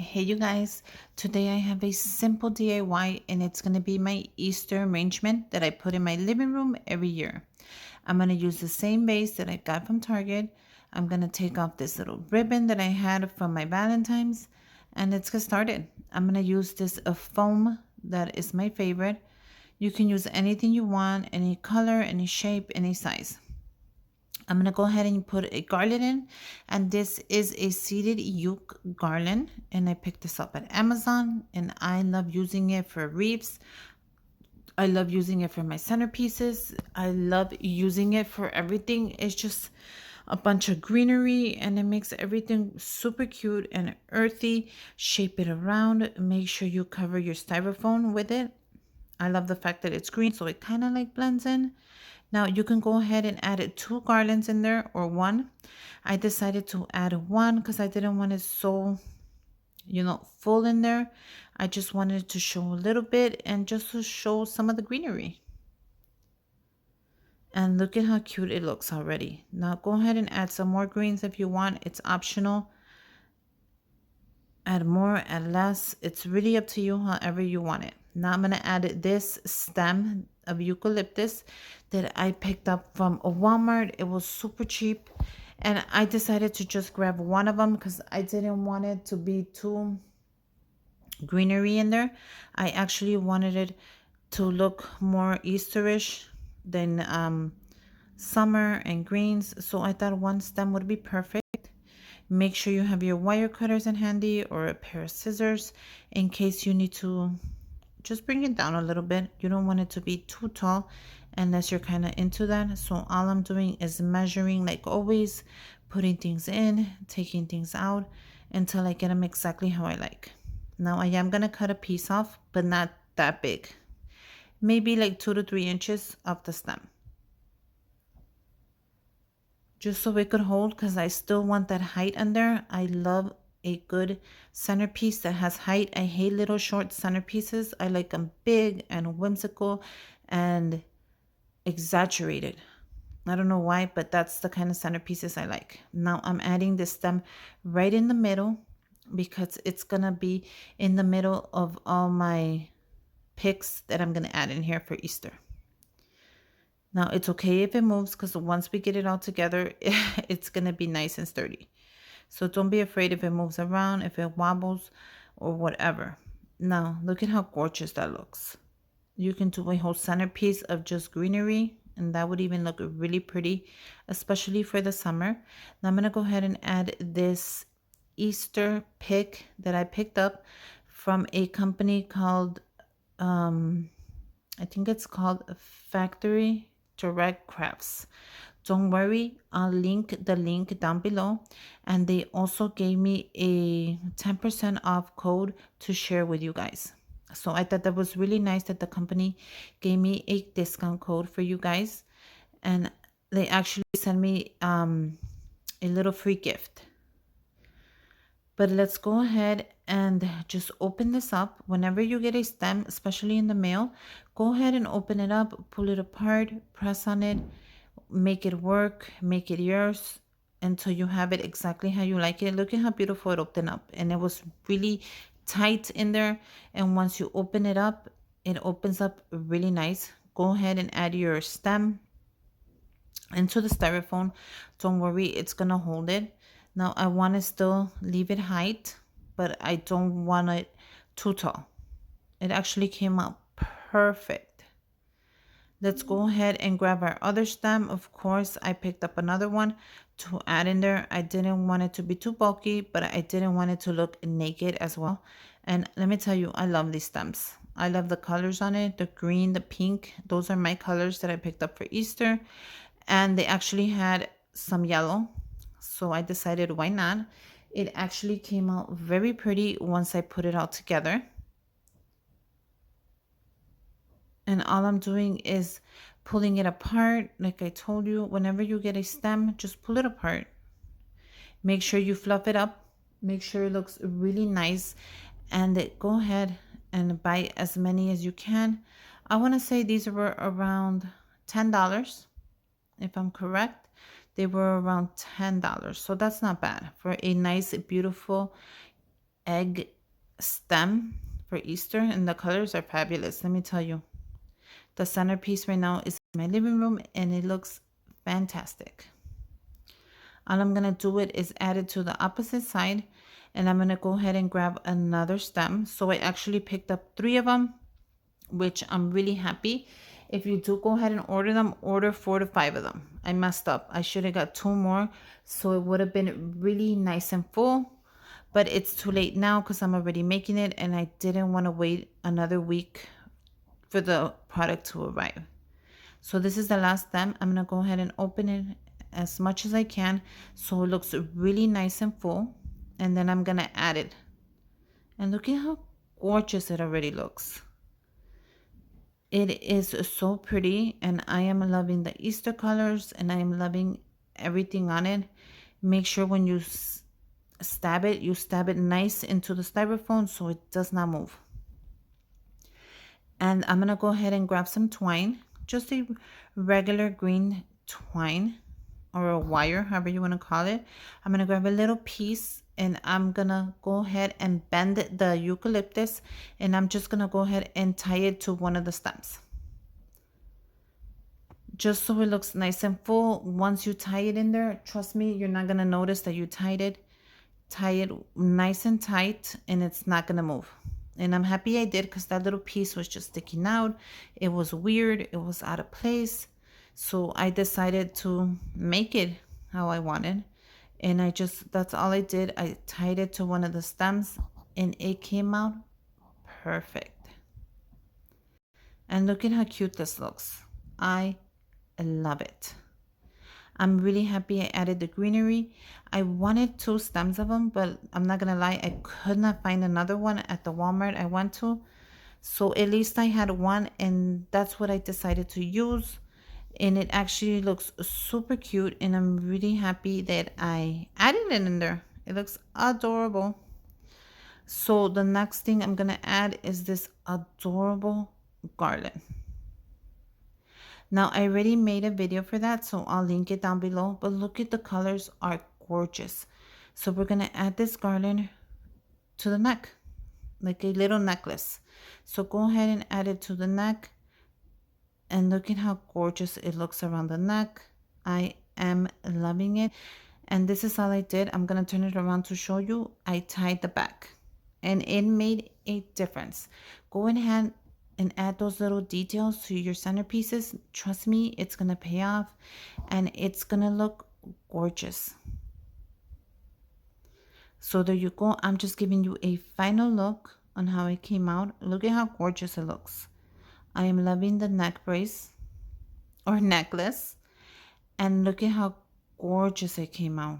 Hey you guys, today I have a simple DIY and it's going to be my Easter arrangement that I put in my living room every year. I'm going to use the same vase that I got from Target. I'm going to take off this little ribbon that I had from my Valentine's and let's get started. I'm going to use this foam that is my favorite. You can use anything you want, any color, any shape, any size. I'm going to go ahead and put a garland in, and this is a seeded yuc garland, and I picked this up at Amazon, and I love using it for wreaths. I love using it for my centerpieces. I love using it for everything. It's just a bunch of greenery and it makes everything super cute and earthy. Shape it around. Make sure you cover your styrofoam with it. I love the fact that it's green, so it kind of like blends in. Now you can go ahead and add 2 garlands in there or one. I decided to add one because I didn't want it so, full in there. I just wanted to show a little bit and just to show some of the greenery. And look at how cute it looks already. Now go ahead and add some more greens if you want. It's optional. Add more, add less. It's really up to you, however you want it. Now I'm going to add this stem of eucalyptus that I picked up from a Walmart. It was super cheap. And I decided to just grab one of them because I didn't want it to be too greenery in there. I actually wanted it to look more Easterish than summer and greens. So I thought one stem would be perfect. Make sure you have your wire cutters in handy or a pair of scissors in case you need to just bring it down a little bit. You don't want it to be too tall unless you're kind of into that. So all I'm doing is measuring like always, putting things in, taking things out until I get them exactly how I like. Now I am going to cut a piece off, but not that big. Maybe like 2 to 3 inches off the stem. Just so it could hold because I still want that height under. I love a good centerpiece that has height. I hate little short centerpieces. I like them big and whimsical and exaggerated. I don't know why, but that's the kind of centerpieces I like. Now I'm adding the stem right in the middle because it's going to be in the middle of all my picks that I'm going to add in here for Easter. Now it's okay if it moves because once we get it all together, it's going to be nice and sturdy. So don't be afraid if it moves around, if it wobbles or whatever. Now look at how gorgeous that looks. You can do a whole centerpiece of just greenery and that would even look really pretty, especially for the summer. Now I'm going to go ahead and add this Easter pick that I picked up from a company called, I think it's called Factory Direct Crafts. Don't worry, I'll link the link down below. And they also gave me a 10% off code to share with you guys. So I thought that was really nice that the company gave me a discount code for you guys. And they actually sent me a little free gift. But let's go ahead and just open this up. Whenever you get a stem, especially in the mail, go ahead and open it up, pull it apart, press on it, make it work, make it yours until you have it exactly how you like it. Look at how beautiful it opened up. And it was really tight in there. And once you open it up, it opens up really nice. Go ahead and add your stem into the styrofoam. Don't worry, it's going to hold it. Now I want to still leave it height, but I don't want it too tall. It actually came out perfect. Let's go ahead and grab our other stem. Of course, I picked up another one to add in there. I didn't want it to be too bulky, but I didn't want it to look naked as well. And let me tell you, I love these stems. I love the colors on it, the green, the pink. Those are my colors that I picked up for Easter. And they actually had some yellow. So I decided why not. It actually came out very pretty once I put it all together. And all I'm doing is pulling it apart. Like I told you, whenever you get a stem, just pull it apart. Make sure you fluff it up. Make sure it looks really nice. And go ahead and buy as many as you can. I want to say these were around $10, if I'm correct. They were around $10. So that's not bad for a nice, beautiful egg stem for Easter, and the colors are fabulous. Let me tell you. The centerpiece right now is in my living room and it looks fantastic. All I'm going to do it is add it to the opposite side, and I'm going to go ahead and grab another stem. So I actually picked up 3 of them, which I'm really happy. If you do go ahead and order them, order 4 to 5 of them. I messed up. I should have got 2 more, so it would have been really nice and full. But it's too late now because I'm already making it, and I didn't want to wait another week for the product to arrive. So this is the last stem. I'm going to go ahead and open it as much as I can so it looks really nice and full. And then I'm going to add it. And look at how gorgeous it already looks. It is so pretty, and I am loving the Easter colors, and I am loving everything on it. Make sure when you stab it nice into the styrofoam so it does not move. And I'm going to go ahead and grab some twine, just a regular green twine or a wire, however you want to call it. I'm going to grab a little piece, and I'm going to go ahead and bend the eucalyptus, and I'm just going to go ahead and tie it to one of the stems. Just so it looks nice and full. Once you tie it in there, trust me, you're not going to notice that you tied it. Tie it nice and tight, and it's not going to move. And I'm happy I did, because that little piece was just sticking out. It was weird. It was out of place. So I decided to make it how I wanted. And that's all I did. I tied it to one of the stems, and it came out perfect. And look at how cute this looks. I love it. I'm really happy I added the greenery. I wanted 2 stems of them, but I'm not going to lie, I could not find another one at the Walmart I went to. So at least I had one, and that's what I decided to use. And it actually looks super cute, and I'm really happy that I added it in there. It looks adorable. So the next thing I'm going to add is this adorable garland. Now, I already made a video for that, so I'll link it down below. But look at the colors are gorgeous. So we're going to add this garland to the neck, like a little necklace. So go ahead and add it to the neck. And look at how gorgeous it looks around the neck. I am loving it. And this is all I did. I'm going to turn it around to show you. I tied the back, and it made a difference. Go ahead and add those little details to your centerpieces. Trust me, it's going to pay off, and it's going to look gorgeous. So there you go. I'm just giving you a final look on how it came out. Look at how gorgeous it looks. I am loving the neck brace or necklace, and look at how gorgeous it came out.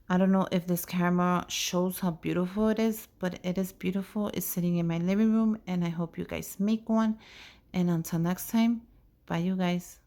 I don't know if this camera shows how beautiful it is, but it is beautiful. It's sitting in my living room, and I hope you guys make one. And until next time, bye you guys.